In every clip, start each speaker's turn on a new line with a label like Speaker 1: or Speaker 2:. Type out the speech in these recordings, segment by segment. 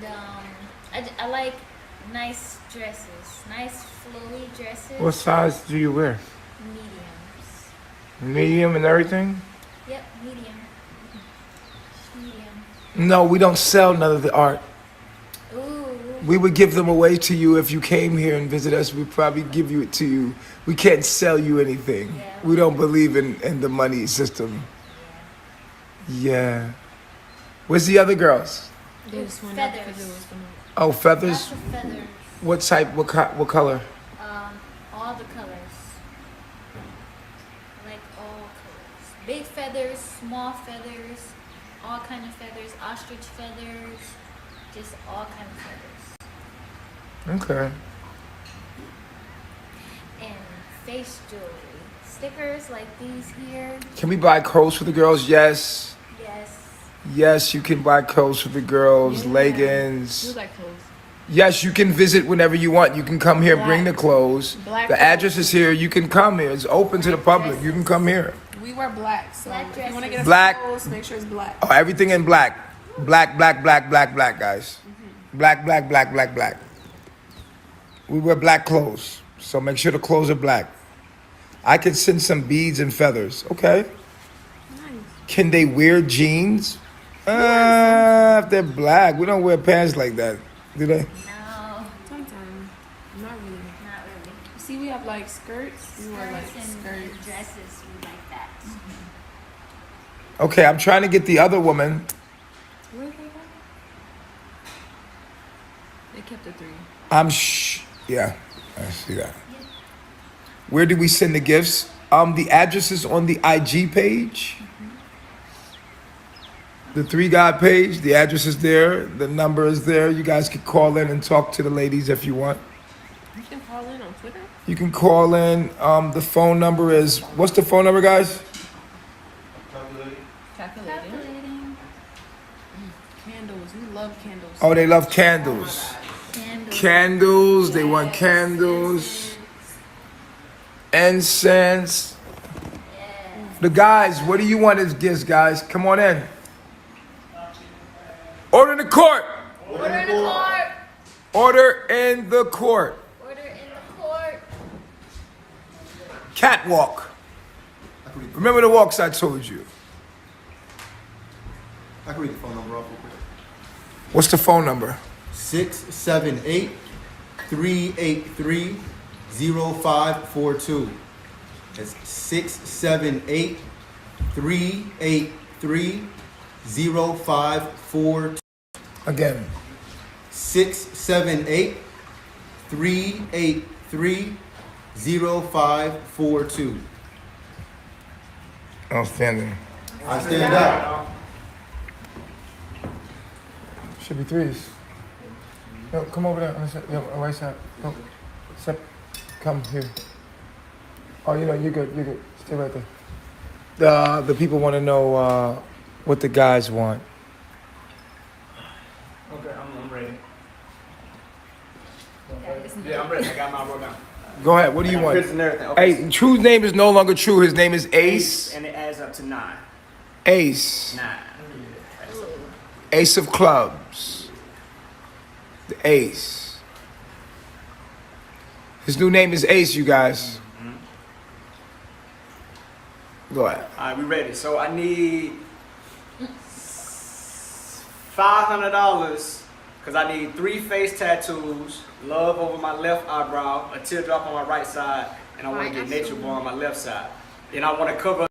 Speaker 1: I like nice dresses, nice flowy
Speaker 2: What
Speaker 1: dresses,
Speaker 2: size do you wear?
Speaker 1: mediums.
Speaker 2: Medium and everything?
Speaker 1: Yep, medium, medium.
Speaker 2: No, we don't sell none of the art.
Speaker 1: Ooh,
Speaker 2: We would give them away to you if you came here and visit us. We'd probably give you it to you. We can't sell you anything.
Speaker 1: yeah,
Speaker 2: We don't believe in the money system.
Speaker 1: yeah.
Speaker 2: Yeah. Where's the other girls?
Speaker 3: They just went up because it
Speaker 1: Feathers,
Speaker 3: was gonna.
Speaker 2: Oh, feathers.
Speaker 1: lots of feathers.
Speaker 2: What type? What color?
Speaker 1: All the colors. I like all colors. Big feathers, small feathers, all kind of feathers, ostrich feathers, just all kind of feathers.
Speaker 2: Okay.
Speaker 1: And face jewelry. Stickers like these here.
Speaker 2: Can we buy clothes for the girls? Yes.
Speaker 1: Yes.
Speaker 2: Yes, you can buy clothes for the girls,
Speaker 3: Yeah.
Speaker 2: leggings.
Speaker 3: You like clothes.
Speaker 2: Yes, you can visit whenever you want. You can come here, bring the clothes.
Speaker 3: Black
Speaker 2: The
Speaker 3: clothes.
Speaker 2: address is here. You can come here. It's open to the public. You can come here.
Speaker 3: We wear black, so
Speaker 1: Black
Speaker 3: if you want to
Speaker 1: dresses.
Speaker 3: get us
Speaker 2: Black.
Speaker 3: clothes, make sure it's black.
Speaker 2: Oh, everything in black. Black, black, black, black, black, guys. Black, black, black, black, black. We wear black clothes. So make sure the clothes are black. I can send some beads and feathers. Okay.
Speaker 3: Nice.
Speaker 2: Can they wear jeans? If they're black. We don't wear pants like that. Do they?
Speaker 1: No,
Speaker 3: Sometimes, not really.
Speaker 1: not really.
Speaker 3: See, we have like skirts. We wear like
Speaker 1: Skirts and
Speaker 3: skirts.
Speaker 1: dresses, we like that.
Speaker 2: Okay, I'm trying to get the other woman.
Speaker 3: Where did they go? They kept the 3.
Speaker 2: Yeah, I see that. Where do we send the gifts? The address is on the IG page. The Three God page. The address is there. The number is there. You guys can call in and talk to the ladies if you want.
Speaker 3: You can call in on Twitter.
Speaker 2: You can call in. The phone number is, what's the phone number, guys?
Speaker 3: Calculating.
Speaker 1: Calculating.
Speaker 3: Candles. We love candles.
Speaker 2: Oh, they love candles.
Speaker 1: Candles.
Speaker 2: Candles. They want candles. Incense. The guys, what do you want as gifts, guys? Come on in. Order in the court.
Speaker 1: Order in the court.
Speaker 2: Order in the court.
Speaker 1: Order in the court.
Speaker 2: Catwalk. Remember the walks I told you.
Speaker 4: I can read the phone number off real quick.
Speaker 2: What's the phone number?
Speaker 4: 678-383-0542. That's 678-383-0542.
Speaker 2: Again.
Speaker 4: 678-383-0542.
Speaker 2: Outstanding.
Speaker 4: I stand up.
Speaker 2: Should be threes. No, come over there on the side. Yeah, right side. No, step. Come here. Oh, you know, you're good. You're good. Stay right there. The people want to know what the guys want.
Speaker 5: Okay, I'm ready. Yeah, I'm ready. I got my wrote down.
Speaker 2: Go ahead. What do you want?
Speaker 5: Pictures and everything. Okay.
Speaker 2: Hey, True's name is no longer True. His name is Ace.
Speaker 5: And it adds up to 9.
Speaker 2: Ace.
Speaker 5: 9.
Speaker 2: Ace of clubs. The Ace. His new name is Ace, you guys. Go ahead.
Speaker 5: All right, we ready. So I need $500 because I need 3 face tattoos, love over my left eyebrow, a teardrop on my right side, and I want to get nature boy on my left side. And I want to cover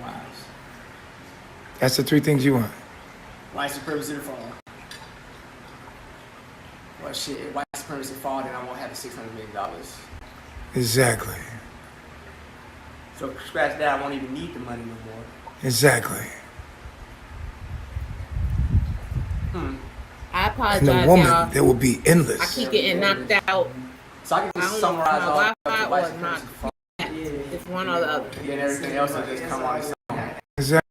Speaker 5: wives.
Speaker 2: That's the three things you want.
Speaker 5: White supremacy to fall. Well, shit, if white supremacy fall, then I won't have the $600 million.
Speaker 2: Exactly.
Speaker 5: So scratch that, I won't even need the money no more.
Speaker 2: Exactly.
Speaker 3: I
Speaker 2: And
Speaker 3: apologize,
Speaker 2: the woman,
Speaker 3: y'all.
Speaker 2: there will be endless.
Speaker 3: I keep getting knocked out.
Speaker 5: So I can
Speaker 3: I
Speaker 5: just
Speaker 3: don't know if
Speaker 5: summarize
Speaker 3: my
Speaker 5: all the
Speaker 3: Wi-Fi
Speaker 5: white
Speaker 3: or not.
Speaker 5: supremacy fall.
Speaker 3: It's one or the other.
Speaker 5: And then everything else will just come on its own.
Speaker 2: Exactly.